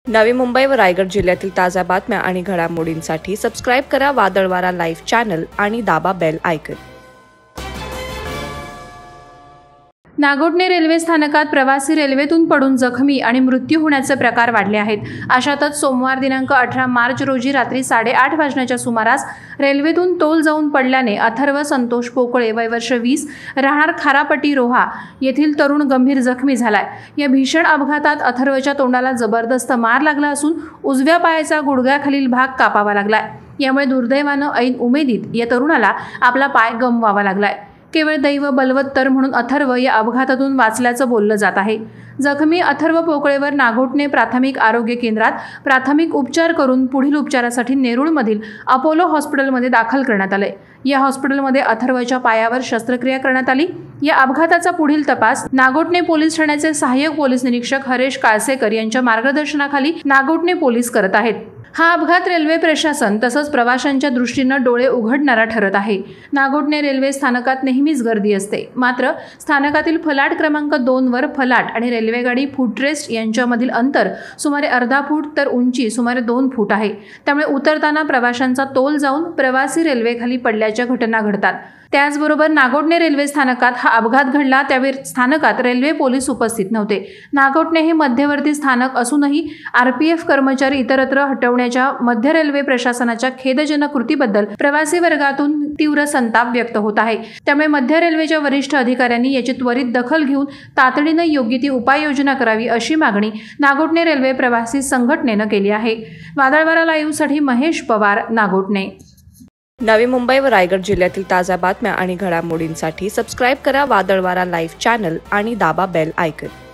नवी मुंबई व रायगड जिल्ह्यातील ताज्या बातम्या आणि घडामोडींसाठी सबस्क्राईब करा वादळवारा लाईव्ह चॅनल आणि दाबा बेल आयकॉन। नागोठणे रेल्वे स्थानकात प्रवासी रेल्वेतून पडून जखमी आणि मृत्यू होण्याचे प्रकार वाढले आहेत। अशातच सोमवार दिनांक 18 मार्च रोजी रात्री 8:30 वाजण्याच्या सुमारास रेल्वेतून तोल जाऊन पडल्याने अथर्व संतोष पोकळे वय वर्ष 20 राहणार खारापट्टी रोहा येथील तरुण गंभीर जखमी झालाय। या भीषण अपघातात अथर्वच्या तोंडाला जबरदस्त मार लागला असून उजव्या पायाचा गुडघ्याखालील भाग कापावा लागलाय। यामुळे दुर्दैवाने ऐन उमेदीत या तरुणाला आपला पाय गमवावा लागलाय। केवळ दैव बलवत्तर म्हणून अथर्व या अपघातातून वाचल्याचं बोललं जात आहे। जखमी अथर्व पोकळेवर नागोठणे प्राथमिक आरोग्य केंद्रात प्राथमिक उपचार करून पुढील उपचारासाठी नेरूळमधील अपोलो हॉस्पिटलमध्ये दाखल करण्यात आले। या हॉस्पिटलमध्ये अथर्वच्या पायावर शस्त्रक्रिया करण्यात आली। या अपघाताचा पुढील तपास नागोठणे पोलीस ठाण्याचे सहाय्यक पोलीस निरीक्षक हरेश काळसेकर यांच्या मार्गदर्शनाखाली नागोठणे पोलीस करत आहेत। हा अपघात रेल्वे प्रशासन तसंच प्रवाशांच्या दृष्टीने डोळे उघडणारा ठरत आहे। नागोठणे रेल्वे स्थानकात नेहमीच गर्दी असते, मात्र स्थानकातील फलाट क्रमांक 2 वर फलाट आणि रेल्वेगाडी फुटरेस्ट यांच्यामधील अंतर सुमारे अर्धा फूट तर उंची सुमारे 2 फूट आहे। त्यामुळे उतरताना प्रवाशांचा तोल जाऊन प्रवासी रेल्वेखाली पडल्याच्या घटना घडतात। त्याचबरोबर नागोठणे रेल्वे स्थानकात हा अपघात घडला त्यावेळी स्थानकात रेल्वे पोलीस उपस्थित नव्हते। नागोठणे हे मध्यवर्ती स्थानक असूनही आरपीएफ कर्मचारी इतरत्र हटवण्याच्या मध्य रेल्वे प्रशासनाच्या खेदजनक कृतीबद्दल प्रवासी वर्गातून तीव्र संताप व्यक्त होत आहे। त्यामुळे मध्य रेल्वेच्या वरिष्ठ अधिकाऱ्यांनी याची त्वरित दखल घेऊन तातडीने योग्य ती उपाययोजना करावी अशी मागणी नागोठणे रेल्वे प्रवासी संघटनेने केली आहे। वादळवारा लाईव्हसाठी महेश पवार, नागोठणे। नवी मुंबई व रायगड जिल्ह्यातील ताज्या बातम्या आणि घडामोडींसाठी सबस्क्राईब करा वादळवारा लाईव्ह चॅनल आणि दाबा बेल आयकॉन।